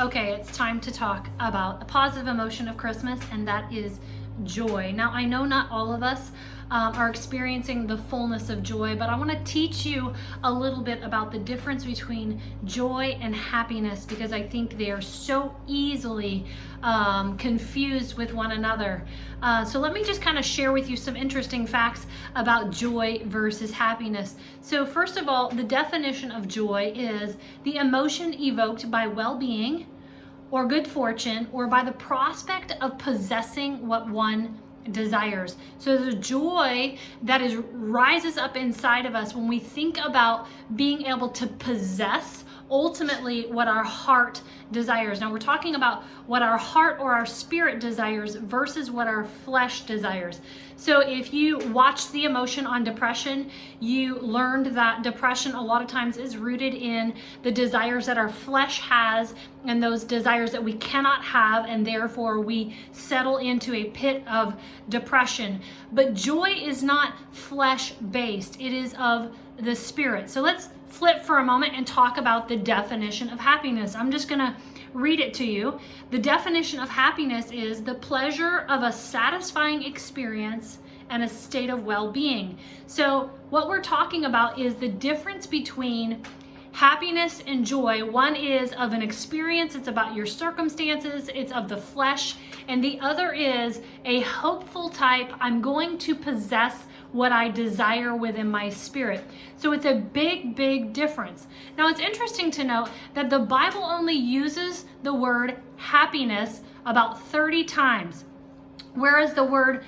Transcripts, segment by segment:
Okay, it's time to talk about a positive emotion of Christmas, and that is joy. Now, I know not all of us are experiencing the fullness of joy, but I want to teach you a little bit about the difference between joy and happiness, because I think they are so easily confused with one another. So let me just kind of share with you some interesting facts about joy versus happiness. So first of all, the definition of joy is the emotion evoked by well-being or good fortune, or by the prospect of possessing what one desires. So the joy that rises up inside of us when we think about being able to possess ultimately what our heart desires. Now we're talking about what our heart or our spirit desires versus what our flesh desires. So if you watch the emotion on depression, you learned that depression a lot of times is rooted in the desires that our flesh has and those desires that we cannot have, and therefore we settle into a pit of depression. But joy is not flesh-based, it is of the spirit. So let's flip for a moment and talk about the definition of happiness. I'm just gonna read it to you. The definition of happiness is the pleasure of a satisfying experience and a state of well-being. So what we're talking about is the difference between happiness and joy. One is of an experience, it's about your circumstances, it's of the flesh, and the other is a hopeful type, I'm going to possess what I desire within my spirit. So it's a big, big difference. Now it's interesting to note that the Bible only uses the word happiness about 30 times, whereas the word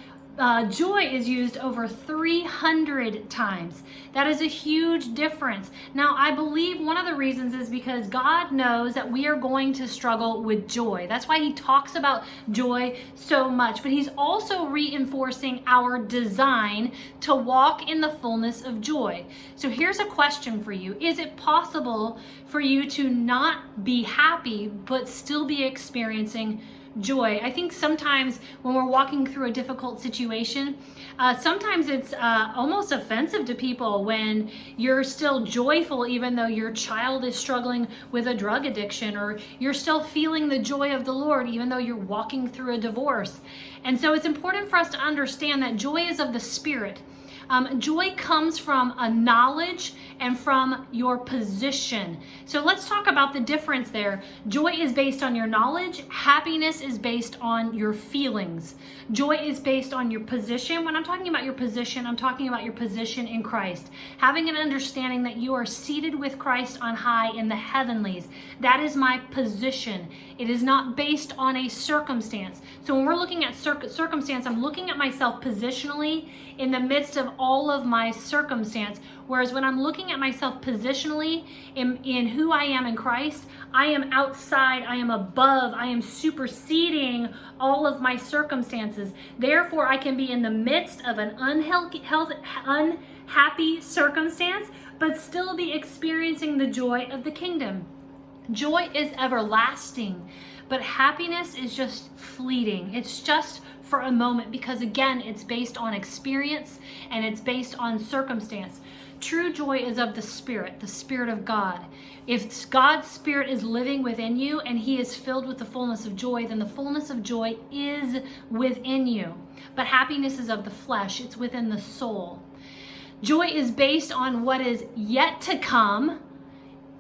joy is used over 300 times. That is a huge difference. Now, I believe one of the reasons is because God knows that we are going to struggle with joy. That's why he talks about joy so much, but he's also reinforcing our design to walk in the fullness of joy. So here's a question for you. Is it possible for you to not be happy, but still be experiencing joy? I think sometimes when we're walking through a difficult situation, sometimes it's almost offensive to people when you're still joyful even though your child is struggling with a drug addiction, or you're still feeling the joy of the Lord even though you're walking through a divorce. And so it's important for us to understand that joy is of the Spirit. Joy comes from a knowledge and from your position. So let's talk about the difference there. Joy is based on your knowledge. Happiness is based on your feelings. Joy is based on your position. When I'm talking about your position, I'm talking about your position in Christ. Having an understanding that you are seated with Christ on high in the heavenlies. That is my position. It is not based on a circumstance. So when we're looking at circumstance, I'm looking at myself positionally in the midst of all of my circumstance. Whereas when I'm looking at myself positionally in who I am in Christ, I am outside, I am above, I am superseding all of my circumstances. Therefore, I can be in the midst of an unhappy circumstance, but still be experiencing the joy of the kingdom. Joy is everlasting, but happiness is just fleeting. It's just for a moment, because again, it's based on experience and it's based on circumstance. True joy is of the Spirit of God. If God's Spirit is living within you and he is filled with the fullness of joy, then the fullness of joy is within you. But happiness is of the flesh, it's within the soul. Joy is based on what is yet to come,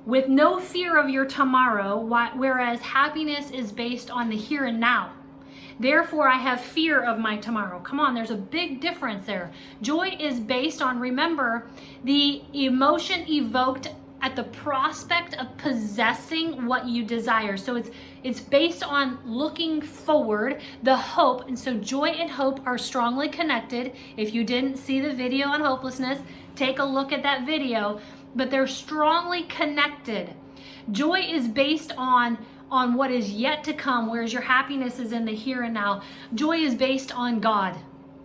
with no fear of your tomorrow, whereas happiness is based on the here and now. Therefore, I have fear of my tomorrow. Come on, there's a big difference there. Joy is based on, remember, the emotion evoked at the prospect of possessing what you desire. So it's based on looking forward, the hope. And so joy and hope are strongly connected. If you didn't see the video on hopelessness, take a look at that video. But they're strongly connected. Joy is based on what is yet to come, whereas your happiness is in the here and now. Joy is based on God,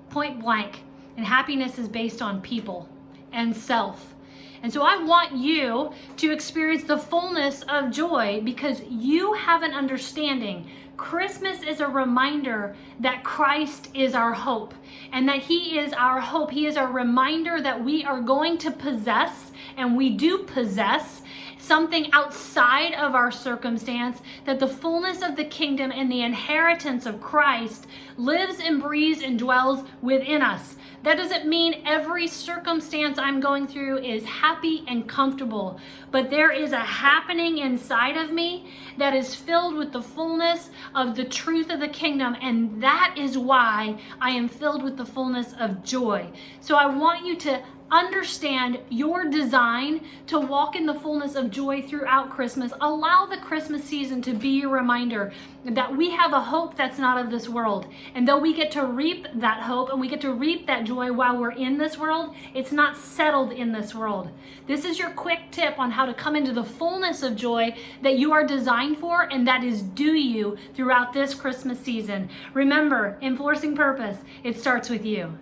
point blank, and happiness is based on people and self. And so I want you to experience the fullness of joy because you have an understanding. Christmas is a reminder that Christ is our hope and that he is our hope. He is our reminder that we are going to possess, and we do possess, something outside of our circumstance, that the fullness of the kingdom and the inheritance of Christ lives and breathes and dwells within us. That doesn't mean every circumstance I'm going through is happy and comfortable, but there is a happening inside of me that is filled with the fullness of the truth of the kingdom, and that is why I am filled with the fullness of joy. So I want you to understand your design to walk in the fullness of joy throughout Christmas. Allow the Christmas season to be a reminder that we have a hope that's not of this world. And though we get to reap that hope and we get to reap that joy while we're in this world, it's not settled in this world. This is your quick tip on how to come into the fullness of joy that you are designed for and that is due you throughout this Christmas season. Remember, enforcing purpose, it starts with you.